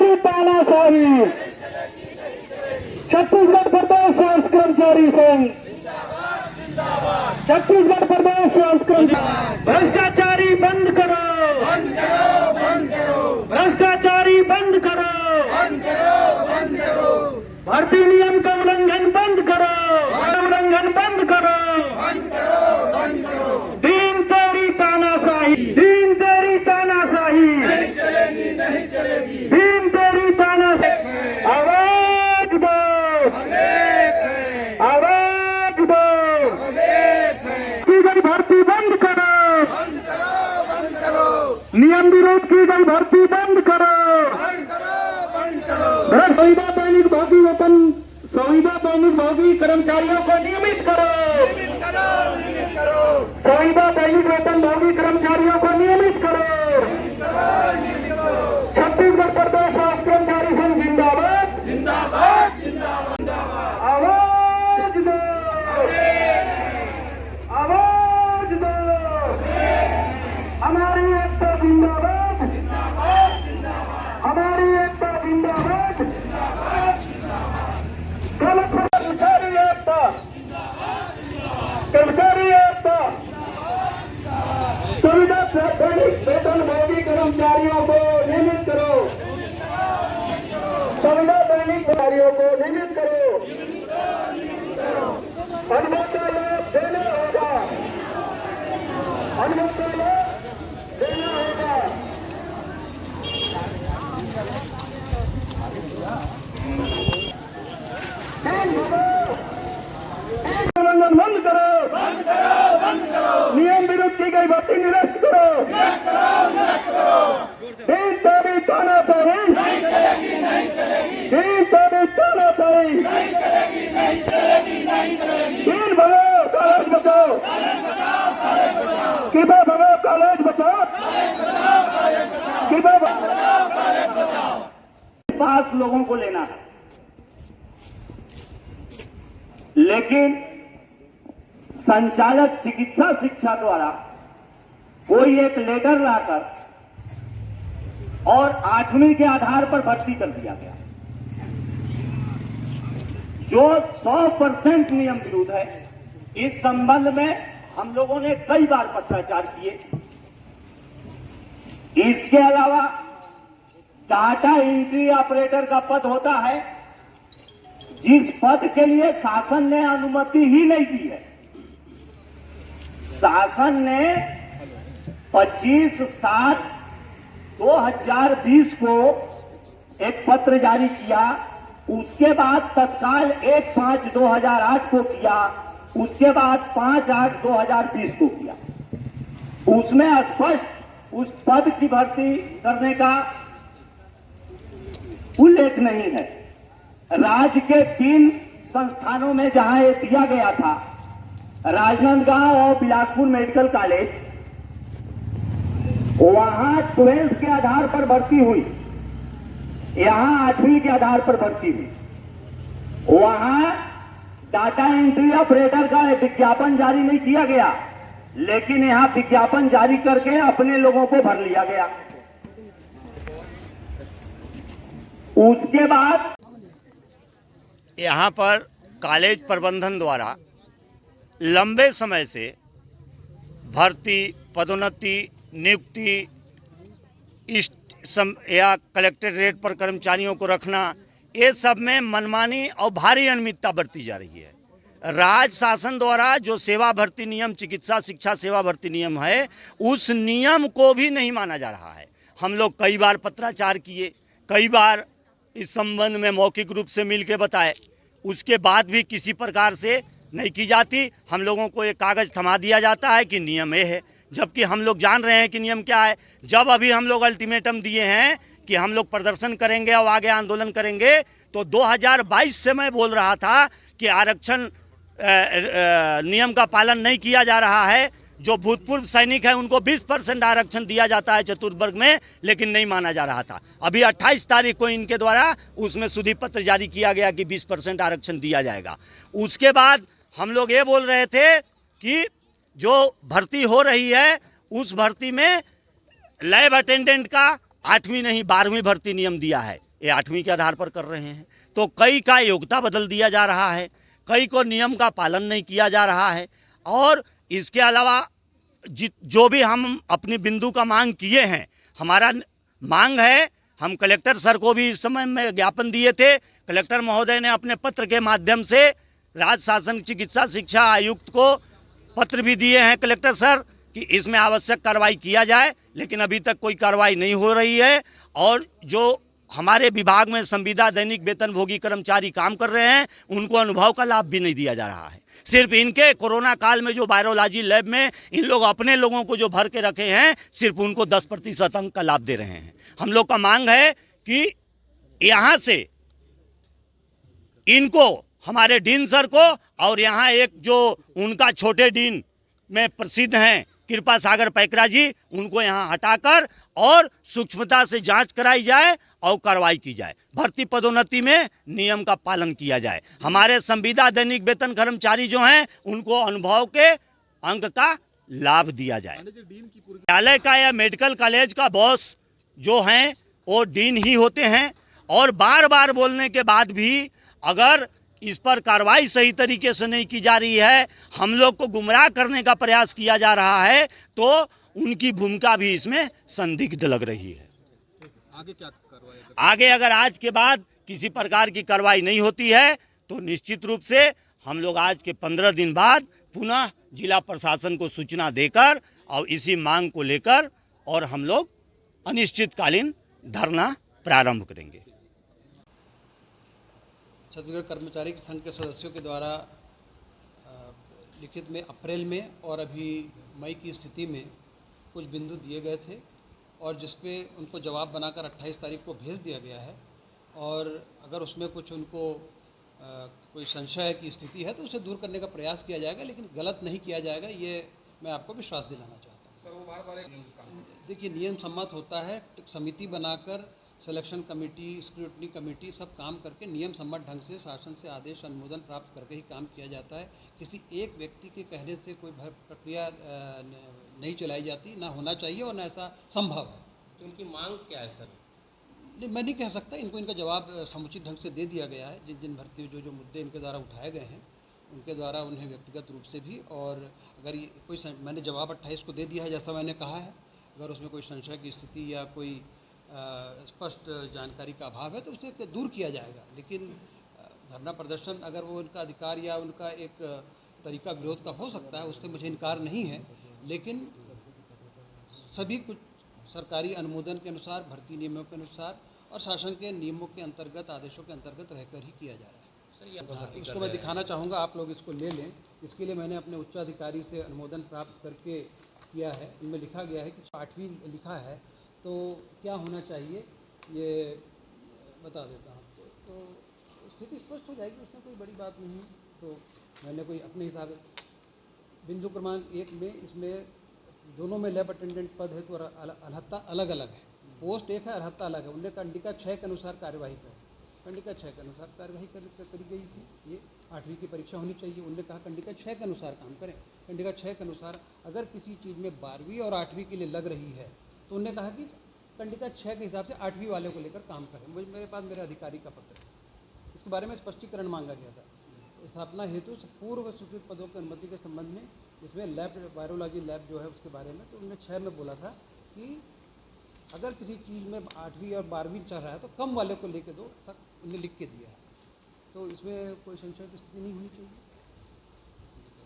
चलेगी तानाशाही। छत्तीसगढ़ प्रदेश स्वास्थ्य कर्मचारी संघ, छत्तीसगढ़ प्रदेश स्वास्थ्य कर्मचारी। भ्रष्टाचारी बंद करो, बंद करो, बंद करो, भ्रष्टाचारी बंद करो, बंद करो, बंद करो, भर्ती नियम का उल्लंघन बंद करो, उल्लंघन बंद करो, बंद करो, बंद करो। दीन तेरी तानाशाही, दीन तेरी तानाशाही, नहीं चलेगी, नहीं चलेगी। दीन तेरी तानाशाही। आवाज दो, आवाज दो, की गई भर्ती बंद करो, बंद करो, बंद करो, नियम विरोध की गई भर्ती बंद करो। बंद करो, बंद करो। संविदा दैनिक भोगी वेतन, संविदा दैनिक भोगी कर्मचारियों को नियमित करो, नियमित करो, नियमित करो, संविदा दैनिक वेतन भोगी कर्मचारियों को नियमित करो। नियमित करो। छत्तीसगढ़ प्रदेश स्वास्थ्य कर्मचारी संघ जिंदाबाद, जिंदाबाद, जिंदाबाद, जिंदाबाद। आवाज दो, आवाज दो, हमारी एकता जिंदाबाद, हमारी एकता जिंदाबाद, कर्मचारी एकता, कर्मचारी एकता, संविदा दैनिक वेतन भोगी कर्मचारियों को नियमित करो, संविदा दैनिक कर्मचारियों को नियमित करो, अनुमत का लाभ देना होगा, अनुमत का लाभ देना होगा। उल्लंघन बंद करो, बंद करो, बंद करो, नियम विरुद्ध की गई भर्ती निरस्त करो, निरस्त करो, निरस्त करो। दीन तेरी तानाशाही, नहीं चलेगी, नहीं चलेगी, दीन तेरी तानाशाही, नहीं चलेगी, नहीं चलेगी, नहीं चलेगी। दीन भगाओ कॉलेज बचाओ, कॉलेज बचाओ, किबा भगाओ कॉलेज बचाओ, कॉलेज बचाओ, किबा कॉलेज बचाओ। पास लोगों को लेना है, लेकिन संचालक चिकित्सा शिक्षा द्वारा कोई एक लेटर लाकर और 8वीं के आधार पर भर्ती कर दिया गया, जो 100% नियम विरुद्ध है। इस संबंध में हम लोगों ने कई बार पत्राचार किए। इसके अलावा डाटा एंट्री ऑपरेटर का पद होता है, जिस पद के लिए शासन ने अनुमति ही नहीं दी है। शासन ने 25/7/2020 को एक पत्र जारी किया, उसके बाद तत्काल 1/5/2008 को किया, उसके बाद 5/8/2020 को किया। उसमें स्पष्ट उस पद की भर्ती करने का उल्लेख नहीं है। राज्य के 3 संस्थानों में जहां ये दिया गया था, राजनांदगांव और बिलासपुर मेडिकल कॉलेज, वहां 12th के आधार पर भर्ती हुई, यहां 8वीं के आधार पर भर्ती हुई। वहां डाटा एंट्री ऑपरेटर का विज्ञापन जारी नहीं किया गया, लेकिन यहां विज्ञापन जारी करके अपने लोगों को भर लिया गया। उसके बाद यहाँ पर कॉलेज प्रबंधन द्वारा लंबे समय से भर्ती, पदोन्नति, नियुक्ति या कलेक्टरेट पर कर्मचारियों को रखना, ये सब में मनमानी और भारी अनियमितता बरती जा रही है। राज्य शासन द्वारा जो सेवा भर्ती नियम, चिकित्सा शिक्षा सेवा भर्ती नियम है, उस नियम को भी नहीं माना जा रहा है। हम लोग कई बार पत्राचार किए, कई बार इस संबंध में मौखिक रूप से मिल के बताए, उसके बाद भी किसी प्रकार से नहीं की जाती। हम लोगों को एक कागज़ थमा दिया जाता है कि नियम ये है, जबकि हम लोग जान रहे हैं कि नियम क्या है। जब अभी हम लोग अल्टीमेटम दिए हैं कि हम लोग प्रदर्शन करेंगे और आगे आंदोलन करेंगे, तो 2022 से मैं बोल रहा था कि आरक्षण नियम का पालन नहीं किया जा रहा है। जो भूतपूर्व सैनिक हैं उनको 20% आरक्षण दिया जाता है चतुर्वर्ग में, लेकिन नहीं माना जा रहा था। अभी 28 तारीख को इनके द्वारा उसमें सुधि पत्र जारी किया गया कि 20% आरक्षण दिया जाएगा। उसके बाद हम लोग ये बोल रहे थे कि जो भर्ती हो रही है उस भर्ती में लैब अटेंडेंट का 8वीं नहीं 12वीं भर्ती नियम दिया है। ये 8वीं के आधार पर कर रहे हैं। तो कई का योग्यता बदल दिया जा रहा है, कई को नियम का पालन नहीं किया जा रहा है। और इसके अलावा जो भी हम अपनी बिंदु का मांग किए हैं, हमारा मांग है, हम कलेक्टर सर को भी इस समय में ज्ञापन दिए थे। कलेक्टर महोदय ने अपने पत्र के माध्यम से राज्य शासन चिकित्सा शिक्षा आयुक्त को पत्र भी दिए हैं कलेक्टर सर कि इसमें आवश्यक कार्रवाई किया जाए, लेकिन अभी तक कोई कार्रवाई नहीं हो रही है। और जो हमारे विभाग में संविदा दैनिक वेतनभोगी कर्मचारी काम कर रहे हैं, उनको अनुभव का लाभ भी नहीं दिया जा रहा है। सिर्फ इनके कोरोना काल में जो वायरोलॉजी लैब में इन लोग अपने लोगों को जो भर के रखे हैं, सिर्फ उनको 10% अंक का लाभ दे रहे हैं। हम लोग का मांग है कि यहाँ से इनको, हमारे डीन सर को, और यहाँ एक जो उनका छोटे डीन में प्रसिद्ध हैं कृपा सागर पैकरा जी, उनको यहाँ हटाकर और सूक्ष्मता से जांच कराई जाए और कार्रवाई की जाए। भर्ती पदोन्नति में नियम का पालन किया जाए। हमारे संविदा दैनिक वेतन कर्मचारी जो हैं, उनको अनुभव के अंक का लाभ दिया जाए। विद्यालय का या मेडिकल कॉलेज का बॉस जो हैं वो डीन ही होते हैं, और बार बार बोलने के बाद भी अगर इस पर कार्रवाई सही तरीके से नहीं की जा रही है, हम लोग को गुमराह करने का प्रयास किया जा रहा है, तो उनकी भूमिका भी इसमें संदिग्ध लग रही है। आगे क्या कार्रवाई? आगे अगर आज के बाद किसी प्रकार की कार्रवाई नहीं होती है तो निश्चित रूप से हम लोग आज के 15 दिन बाद पुनः जिला प्रशासन को सूचना देकर और इसी मांग को लेकर और हम लोग अनिश्चितकालीन धरना प्रारंभ करेंगे। छत्तीसगढ़ कर्मचारी संघ के सदस्यों के द्वारा लिखित में अप्रैल में और अभी मई की स्थिति में कुछ बिंदु दिए गए थे, और जिसपे उनको जवाब बनाकर 28 तारीख को भेज दिया गया है। और अगर उसमें कुछ उनको कोई संशय की स्थिति है तो उसे दूर करने का प्रयास किया जाएगा, लेकिन गलत नहीं किया जाएगा, ये मैं आपको विश्वास दिलाना चाहता हूँ। सर, वो बार-बार देखिए, नियम सम्मत होता है, समिति बनाकर सिलेक्शन कमेटी, स्क्रूटनी कमेटी सब काम करके नियम सम्मत ढंग से शासन से आदेश अनुमोदन प्राप्त करके ही काम किया जाता है। किसी एक व्यक्ति के कहने से कोई प्रक्रिया नहीं चलाई जाती, ना होना चाहिए और ना ऐसा संभव है। तो उनकी मांग क्या है सर? नहीं, मैं नहीं कह सकता, इनको इनका जवाब समुचित ढंग से दे दिया गया है। जिन जिन भर्ती जो मुद्दे इनके द्वारा उठाए गए हैं, उनके द्वारा उन्हें व्यक्तिगत रूप से भी, और अगर ये कोई मैंने जवाब 28 को दे दिया है जैसा मैंने कहा है, अगर उसमें कोई संशय की स्थिति या कोई स्पष्ट जानकारी का अभाव है तो उसे दूर किया जाएगा। लेकिन धरना प्रदर्शन अगर वो उनका अधिकार या उनका एक तरीका विरोध का हो सकता है, उससे मुझे इनकार नहीं है, लेकिन सभी कुछ सरकारी अनुमोदन के अनुसार, भर्ती नियमों के अनुसार और शासन के नियमों के अंतर्गत, आदेशों के अंतर्गत रहकर ही किया जा रहा है। इसको मैं दिखाना चाहूँगा, आप लोग इसको ले लें। इसके लिए मैंने अपने उच्चाधिकारी से अनुमोदन प्राप्त करके किया है। इनमें लिखा गया है कि 8वीं लिखा है तो क्या होना चाहिए, ये बता देता हूँ आपको, तो स्थिति स्पष्ट हो जाएगी, उसमें कोई बड़ी बात नहीं है। तो मैंने कोई अपने हिसाब से बिंदु क्रमांक 1 में, इसमें दोनों में लैब अटेंडेंट पद है तो अलहत्ता अलग अलग है, पोस्ट एक है, अलहत्ता अलग है। उनने कंडिका 6 के अनुसार कार्यवाही करें, कंडिका 6 के अनुसार कार्यवाही करी गई थी। ये 8वीं की परीक्षा होनी चाहिए, उनने कहा कंडिका 6 के अनुसार काम करें। कंडिका 6 के अनुसार अगर किसी चीज़ में 12वीं और 8वीं के लिए लग रही है तो उन्होंने कहा कि कंडिका 6 के हिसाब से 8वीं वाले को लेकर काम करें। मेरे पास मेरे अधिकारी का पत्र है, इसके बारे में स्पष्टीकरण मांगा गया था। स्थापना हेतु पूर्व स्वीकृत पदों की अनुमति के संबंध में, इसमें लैब, वायरोलॉजी लैब जो है उसके बारे में, तो उन्होंने 6 में बोला था कि अगर किसी चीज़ में 8वीं और 12वीं चल रहा है तो कम वाले को लेके दो, ऐसा उन्हें लिख के दिया है। तो इसमें कोई संशय की स्थिति नहीं होनी चाहिए।